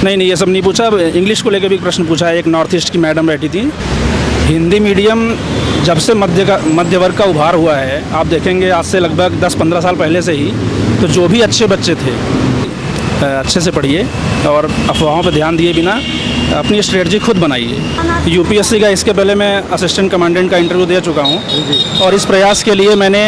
नहीं ये सब नहीं पूछा। इंग्लिश को लेकर भी प्रश्न पूछा है। एक नॉर्थ ईस्ट की मैडम बैठी थी। हिंदी मीडियम जब से मध्य वर्ग का उभार हुआ है, आप देखेंगे आज से लगभग 10-15 साल पहले से ही, तो जो भी अच्छे बच्चे थे अच्छे से पढ़िए और अफवाहों पर ध्यान दिए बिना अपनी स्ट्रेटजी खुद बनाइए। यूपीएससी का इसके पहले मैं असिस्टेंट कमांडेंट का इंटरव्यू दे चुका हूँ और इस प्रयास के लिए मैंने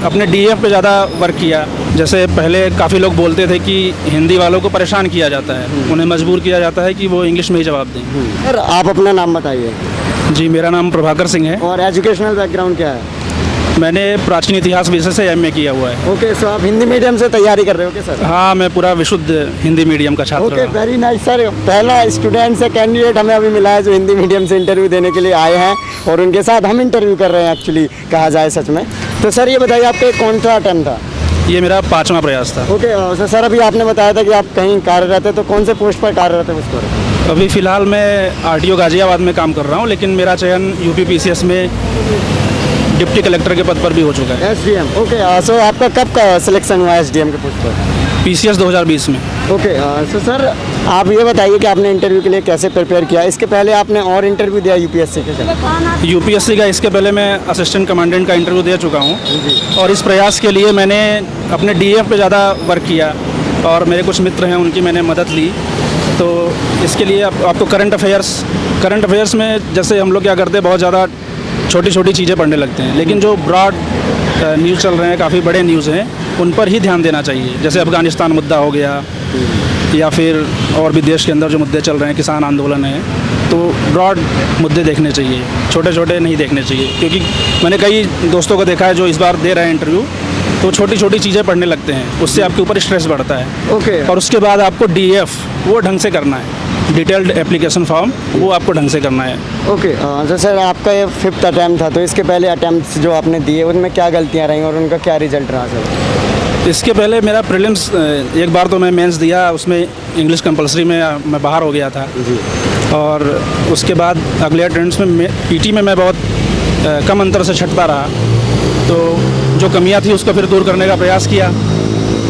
अपने डीएफ पे ज़्यादा वर्क किया। जैसे पहले काफ़ी लोग बोलते थे कि हिंदी वालों को परेशान किया जाता है, उन्हें मजबूर किया जाता है कि वो इंग्लिश में ही जवाब दें। सर आप अपना नाम बताइए। जी, मेरा नाम प्रभाकर सिंह है। और एजुकेशनल बैकग्राउंड क्या है? मैंने प्राचीन इतिहास विषय से एमए किया हुआ है। ओके, सो आप हिंदी मीडियम से तैयारी कर रहे हो क्या सर? हाँ, मैं पूरा विशुद्ध हिंदी मीडियम का छात्र ओके, हूँ। Very nice sir. पहला स्टूडेंट से कैंडिडेट हमें अभी मिला है जो हिंदी मीडियम से इंटरव्यू देने के लिए आए हैं और उनके साथ हम इंटरव्यू कर रहे हैं एक्चुअली, कहा जाए सच में। तो सर ये बताइए आपका कौन सा अटेम्प्ट था? ये मेरा 5वां प्रयास था। ओके सर, अभी आपने बताया था कि आप कहीं कार्यरत है, तो कौन से पोस्ट पर कार्यरत है उसको? अभी फ़िलहाल मैं आरटीओ गाजियाबाद में काम कर रहा हूँ, लेकिन मेरा चयन यूपी पीसीएस में डिप्टी कलेक्टर के पद पर भी हो चुका है। एसडीएम। ओके, सो आपका कब का सिलेक्शन हुआ एसडीएम के पोस्ट पर? पीसीएस 2020 में। ओके, सो सर आप ये बताइए कि आपने इंटरव्यू के लिए कैसे प्रिपेयर किया? इसके पहले आपने और इंटरव्यू दिया यूपीएससी के साथ? यूपीएससी का इसके पहले मैं असिस्टेंट कमांडेंट का इंटरव्यू दे चुका हूँ और इस प्रयास के लिए मैंने अपने डीएफ पे ज़्यादा वर्क किया और मेरे कुछ मित्र हैं, उनकी मैंने मदद ली। तो इसके लिए आपको करंट अफेयर्स में जैसे हम लोग क्या करते हैं, बहुत ज़्यादा छोटी छोटी चीज़ें पढ़ने लगते हैं, लेकिन जो ब्रॉड न्यूज़ चल रहे हैं, काफ़ी बड़े न्यूज़ हैं, उन पर ही ध्यान देना चाहिए। जैसे अफ़गानिस्तान मुद्दा हो गया या फिर और भी देश के अंदर जो मुद्दे चल रहे हैं, किसान आंदोलन है, तो ब्रॉड मुद्दे देखने चाहिए, छोटे छोटे नहीं देखने चाहिए। क्योंकि मैंने कई दोस्तों को देखा है जो इस बार दे रहे हैं इंटरव्यू, तो छोटी छोटी चीज़ें पढ़ने लगते हैं, उससे आपके ऊपर स्ट्रेस बढ़ता है। ओके, और उसके बाद आपको डीएफ वो ढंग से करना है, डिटेल्ड एप्लीकेशन फॉर्म वो आपको ढंग से करना है। ओके, तो सर आपका ये 5th अटैम्प्ट था, तो इसके पहले अटैम्प्ट्स जो आपने दिए उनमें क्या गलतियाँ रहीं और उनका क्या रिजल्ट रहा सर? इसके पहले मेरा प्रीलिम्स एक बार तो मैं मेंस दिया, उसमें इंग्लिश कंपलसरी में मैं बाहर हो गया था जी। और उसके बाद अगले अटेम्प्ट्स में पीटी में मैं बहुत कम अंतर से छटता रहा, तो जो कमियां थी उसको फिर दूर करने का प्रयास किया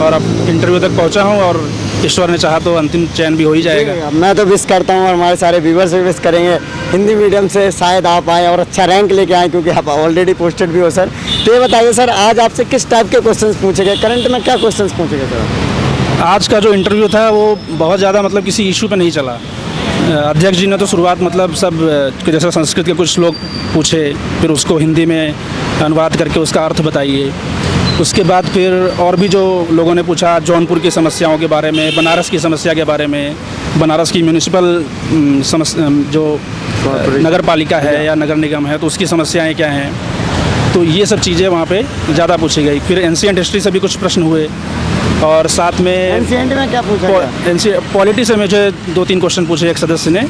और अब इंटरव्यू तक पहुंचा हूं और ईश्वर ने चाहा तो अंतिम चयन भी हो ही जाएगा। मैं तो विश करता हूं और हमारे सारे व्यूवर्स भी विश करेंगे हिंदी मीडियम से शायद आप आएँ और अच्छा रैंक लेके आएँ, क्योंकि आप ऑलरेडी पोस्टेड भी हो सर। तो ये बताइए सर, आज आपसे किस टाइप के क्वेश्चंस पूछे गए? करंट में क्या क्वेश्चंस पूछे गए सर? आज का जो इंटरव्यू था वो बहुत ज़्यादा मतलब किसी इशू पे नहीं चला। अध्यक्ष जी ने तो शुरुआत मतलब सब जैसे संस्कृत के कुछ श्लोक पूछे, फिर उसको हिंदी में अनुवाद करके उसका अर्थ बताइए। उसके बाद फिर और भी जो लोगों ने पूछा, जौनपुर की समस्याओं के बारे में, बनारस की समस्या के बारे में, बनारस की म्यूनिसिपल जो नगर पालिका है या नगर निगम है, तो उसकी समस्याएं क्या हैं, तो ये सब चीज़ें वहाँ पे ज़्यादा पूछी गई। फिर एंशिएंट हिस्ट्री से भी कुछ प्रश्न हुए और साथ में एंशिएंट में क्या पूछा गया? पॉलिटी से मुझे 2-3 क्वेश्चन पूछे एक सदस्य ने।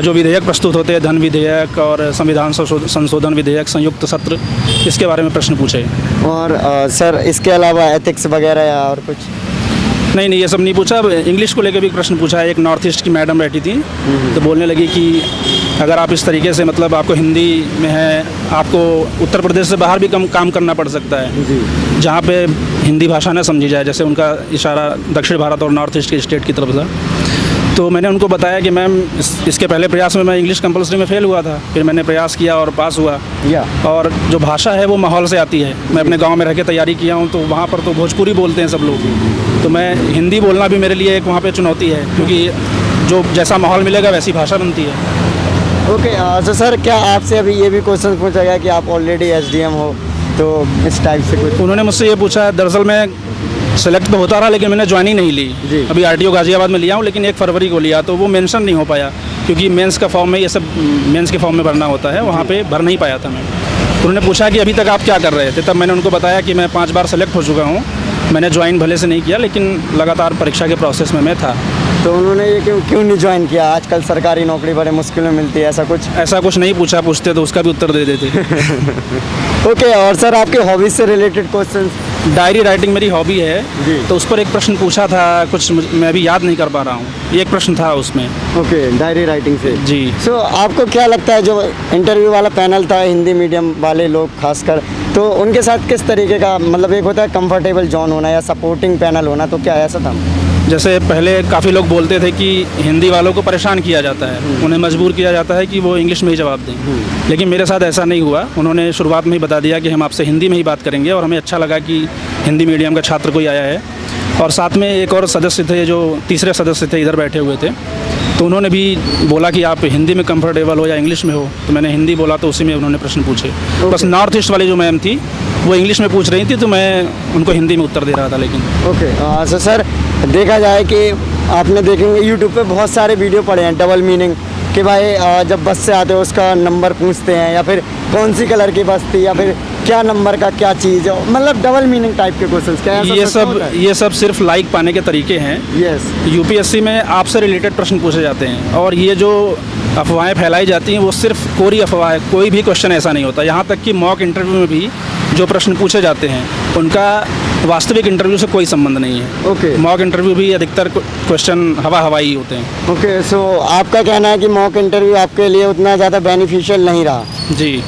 जो विधेयक प्रस्तुत होते हैं, धन विधेयक और संविधान संशोधन विधेयक, संयुक्त सत्र, इसके बारे में प्रश्न पूछे। और सर इसके अलावा एथिक्स वगैरह या और कुछ? नहीं ये सब नहीं पूछा। इंग्लिश को लेकर भी प्रश्न पूछा है। एक नॉर्थ ईस्ट की मैडम बैठी थी, तो बोलने लगी कि अगर आप इस तरीके से मतलब आपको हिंदी में है, आपको उत्तर प्रदेश से बाहर भी काम करना पड़ सकता है जहाँ पे हिंदी भाषा न समझी जाए। जैसे उनका इशारा दक्षिण भारत और नॉर्थ ईस्ट के स्टेट की तरफ था। तो मैंने उनको बताया कि मैम इसके पहले प्रयास में मैं इंग्लिश कंपलसरी में फ़ेल हुआ था, फिर मैंने प्रयास किया और पास हुआ। और जो भाषा है वो माहौल से आती है। मैं अपने गांव में रह के तैयारी किया हूँ, तो वहाँ पर तो भोजपुरी बोलते हैं सब लोग, तो मैं हिंदी बोलना भी मेरे लिए एक वहाँ पे चुनौती है, क्योंकि जो जैसा माहौल मिलेगा वैसी भाषा बनती है। ओके, तो सर क्या आपसे अभी ये भी क्वेश्चन पूछा गया कि आप ऑलरेडी एसडीएम हो, तो इस टाइप से कुछ? उन्होंने मुझसे ये पूछा। दरअसल मैं सेलेक्ट तो होता रहा, लेकिन मैंने ज्वाइनिंग नहीं ली। अभी आरटीओ गाजियाबाद में लिया हूँ, लेकिन 1 फरवरी को लिया, तो वो मेंशन नहीं हो पाया, क्योंकि मेंस का फॉर्म में ये सब मेंस के फॉर्म में भरना होता है, वहाँ पे भर नहीं पाया था मैं। उन्होंने पूछा कि अभी तक आप क्या कर रहे थे, तब मैंने उनको बताया कि मैं 5 बार सेलेक्ट हो चुका हूँ। मैंने ज्वाइन भले से नहीं किया, लेकिन लगातार परीक्षा के प्रोसेस में मैं था। तो उन्होंने ये क्यों नहीं ज्वाइन किया? आजकल सरकारी नौकरी बड़े मुश्किल में मिलती है, ऐसा कुछ नहीं पूछा। पूछते तो उसका भी उत्तर दे देते। ओके, और सर आपके हॉबीज से रिलेटेड क्वेश्चन? डायरी राइटिंग मेरी हॉबी है, तो उस पर एक प्रश्न पूछा था, कुछ मैं अभी याद नहीं कर पा रहा हूँ। एक प्रश्न था उसमें। ओके, डायरी राइटिंग से। जी। सो आपको क्या लगता है, जो इंटरव्यू वाला पैनल था, हिंदी मीडियम वाले लोग खासकर, तो उनके साथ किस तरीके का, मतलब एक होता है कंफर्टेबल जोन होना या सपोर्टिंग पैनल होना, तो क्या ऐसा था? जैसे पहले काफ़ी लोग बोलते थे कि हिंदी वालों को परेशान किया जाता है, उन्हें मजबूर किया जाता है कि वो इंग्लिश में ही जवाब दें। लेकिन मेरे साथ ऐसा नहीं हुआ। उन्होंने शुरुआत में ही बता दिया कि हम आपसे हिंदी में ही बात करेंगे, और हमें अच्छा लगा कि हिंदी मीडियम का छात्र कोई आया है। और साथ में एक और सदस्य थे, जो तीसरे सदस्य थे, इधर बैठे हुए थे, तो उन्होंने भी बोला कि आप हिंदी में कंफर्टेबल हो या इंग्लिश में हो। तो मैंने हिंदी बोला, तो उसी में उन्होंने प्रश्न पूछे। बस नॉर्थ ईस्ट वाली जो मैम थी वो इंग्लिश में पूछ रही थी, तो मैं उनको हिंदी में उत्तर दे रहा था। लेकिन ओके, तो सर देखा जाए कि आपने देखेंगे यूट्यूब पे बहुत सारे वीडियो पड़े हैं डबल मीनिंग कि भाई जब बस से आते हो उसका नंबर पूछते हैं, या फिर कौन सी कलर की बस थी, या फिर क्या नंबर का क्या चीज़ है, मतलब डबल मीनिंग टाइप के क्वेश्चंस। क्या ये सब सिर्फ लाइक पाने के तरीके हैं। यस, यूपीएससी में आपसे रिलेटेड प्रश्न पूछे जाते हैं, और ये जो अफवाहें फैलाई जाती हैं वो सिर्फ कोरी अफवाह है। कोई भी क्वेश्चन ऐसा नहीं होता। यहाँ तक कि मॉक इंटरव्यू में भी जो प्रश्न पूछे जाते हैं उनका वास्तविक इंटरव्यू से कोई संबंध नहीं है। ओके, मॉक इंटरव्यू भी अधिकतर क्वेश्चन हवाई होते हैं। ओके, सो आपका कहना है कि मॉक इंटरव्यू आपके लिए उतना ज़्यादा बेनिफिशियल नहीं रहा? जी,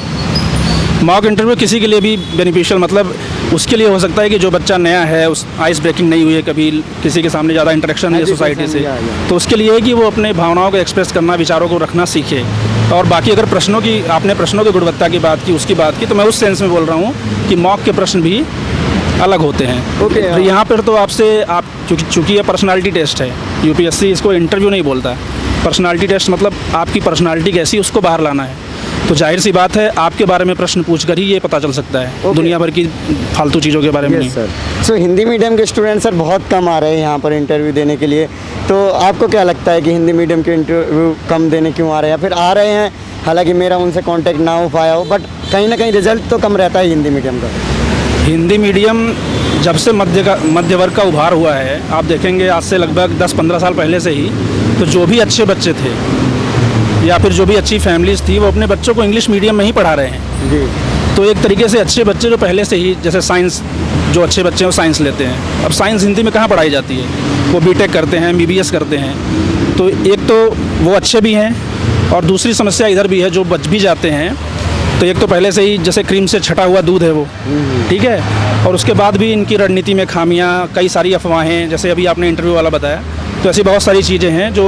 मॉक इंटरव्यू किसी के लिए भी बेनिफिशियल, मतलब उसके लिए हो सकता है कि जो बच्चा नया है, उस आइस ब्रेकिंग नहीं हुई है, कभी किसी के सामने ज़्यादा इंटरेक्शन नहीं है सोसाइटी से, तो उसके लिए है कि वो अपने भावनाओं को एक्सप्रेस करना, विचारों को रखना सीखे। और बाकी अगर आपने प्रश्नों की गुणवत्ता की बात की, उसकी बात की, तो मैं उस सेंस में बोल रहा हूँ कि मॉक के प्रश्न भी अलग होते हैं। ओके, तो यहाँ पर तो आप चूँकि ये पर्सनालिटी टेस्ट है, यूपीएससी इसको इंटरव्यू नहीं बोलता। पर्सनालिटी टेस्ट मतलब आपकी पर्सनालिटी कैसी, उसको बाहर लाना है। तो जाहिर सी बात है आपके बारे में प्रश्न पूछकर ही ये पता चल सकता है, दुनिया भर की फालतू चीज़ों के बारे में नहीं। सर, सो हिंदी मीडियम के स्टूडेंट सर बहुत कम आ रहे हैं यहाँ पर इंटरव्यू देने के लिए, तो आपको क्या लगता है कि हिंदी मीडियम के इंटरव्यू कम देने क्यों आ रहे हैं, या फिर आ रहे हैं? हालांकि मेरा उनसे कांटेक्ट ना हो पाया हो, बट कहीं ना कहीं रिजल्ट तो कम रहता है हिंदी मीडियम का। हिंदी मीडियम जब से मध्य वर्ग का उभार हुआ है, आप देखेंगे आज से लगभग 10-15 साल पहले से ही, तो जो भी अच्छे बच्चे थे या फिर जो भी अच्छी फैमिलीज थी, वो अपने बच्चों को इंग्लिश मीडियम में ही पढ़ा रहे हैं। जी, तो एक तरीके से अच्छे बच्चे जो पहले से ही, जैसे साइंस, जो अच्छे बच्चे हैं वो साइंस लेते हैं। अब साइंस हिंदी में कहाँ पढ़ाई जाती है? वो बीटेक करते हैं, MBBS करते हैं। तो एक तो वो अच्छे भी हैं, और दूसरी समस्या इधर भी है, जो बच भी जाते हैं तो एक तो पहले से ही जैसे क्रीम से छटा हुआ दूध है वो, ठीक है, और उसके बाद भी इनकी रणनीति में खामियां, कई सारी अफवाहें, जैसे अभी आपने इंटरव्यू वाला बताया, तो ऐसी बहुत सारी चीज़ें हैं जो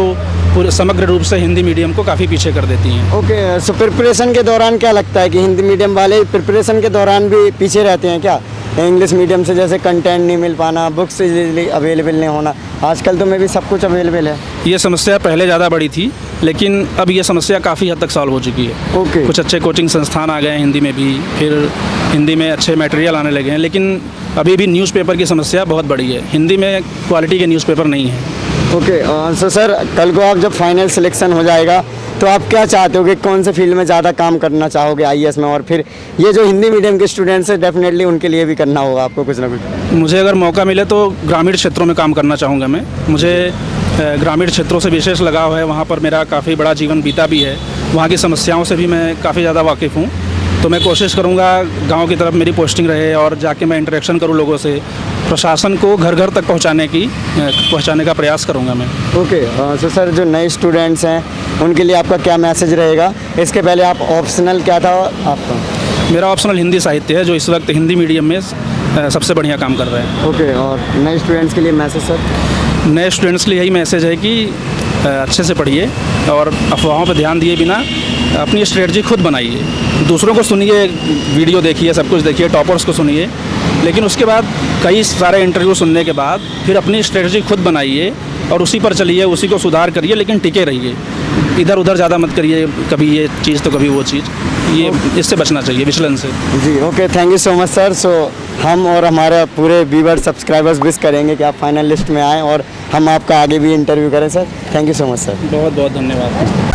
पूरे समग्र रूप से हिंदी मीडियम को काफ़ी पीछे कर देती हैं। ओके, सो प्रिपरेशन के दौरान क्या लगता है कि हिंदी मीडियम वाले प्रिपरेशन के दौरान भी पीछे रहते हैं क्या? इंग्लिश मीडियम से जैसे कंटेंट नहीं मिल पाना, बुक्स इजीली अवेलेबल नहीं होना, आजकल तो में भी सब कुछ अवेलेबल है। ये समस्या पहले ज़्यादा बड़ी थी, लेकिन अब ये समस्या काफ़ी हद तक सॉल्व हो चुकी है। ओके, कुछ अच्छे कोचिंग संस्थान आ गए हैं हिंदी में भी, फिर हिंदी में अच्छे मटेरियल आने लगे हैं, लेकिन अभी भी न्यूज़पेपर की समस्या बहुत बड़ी है। हिंदी में क्वालिटी के न्यूज़पेपर नहीं है। ओके, सो सर कल को आप जब फाइनल सिलेक्शन हो जाएगा तो आप क्या चाहते हो कि कौन से फील्ड में ज़्यादा काम करना चाहोगे IAS में? और फिर ये जो हिंदी मीडियम के स्टूडेंट्स हैं, डेफिनेटली उनके लिए भी करना होगा आपको कुछ ना कुछ। मुझे अगर मौका मिले तो ग्रामीण क्षेत्रों में काम करना चाहूँगा मैं। मुझे ग्रामीण क्षेत्रों से विशेष लगाव है, वहाँ पर मेरा काफ़ी बड़ा जीवन बीता भी है, वहाँ की समस्याओं से भी मैं काफ़ी ज़्यादा वाकिफ़ हूँ। तो मैं कोशिश करूँगा गांव की तरफ मेरी पोस्टिंग रहे, और जाके मैं इंटरेक्शन करूँ लोगों से, प्रशासन को घर घर तक पहुँचाने का प्रयास करूँगा मैं। ओके, सो सर जो नए स्टूडेंट्स हैं उनके लिए आपका क्या मैसेज रहेगा? इसके पहले आप ऑप्शनल क्या था आपका? मेरा ऑप्शनल हिंदी साहित्य है, जो इस वक्त हिंदी मीडियम में सबसे बढ़िया काम कर रहे हैं। ओके, और नए स्टूडेंट्स के लिए मैसेज सर? नए स्टूडेंट्स के लिए यही मैसेज है कि अच्छे से पढ़िए, और अफवाहों पर ध्यान दिए बिना अपनी स्ट्रेटजी खुद बनाइए। दूसरों को सुनिए, वीडियो देखिए, सब कुछ देखिए, टॉपर्स को सुनिए, लेकिन उसके बाद कई सारे इंटरव्यू सुनने के बाद फिर अपनी स्ट्रेटजी खुद बनाइए और उसी पर चलिए, उसी को सुधार करिए, लेकिन टिके रहिए। इधर उधर ज़्यादा मत करिए, कभी ये चीज़ तो कभी वो चीज़, ये इससे बचना चाहिए, विचलन से। जी, okay, thank you so much sir. So हम और हमारे पूरे व्यूअर सब्सक्राइबर्स विश करेंगे कि आप फाइनल लिस्ट में आएँ और हम आपका आगे भी इंटरव्यू करें sir. Thank you so much sir. बहुत बहुत धन्यवाद।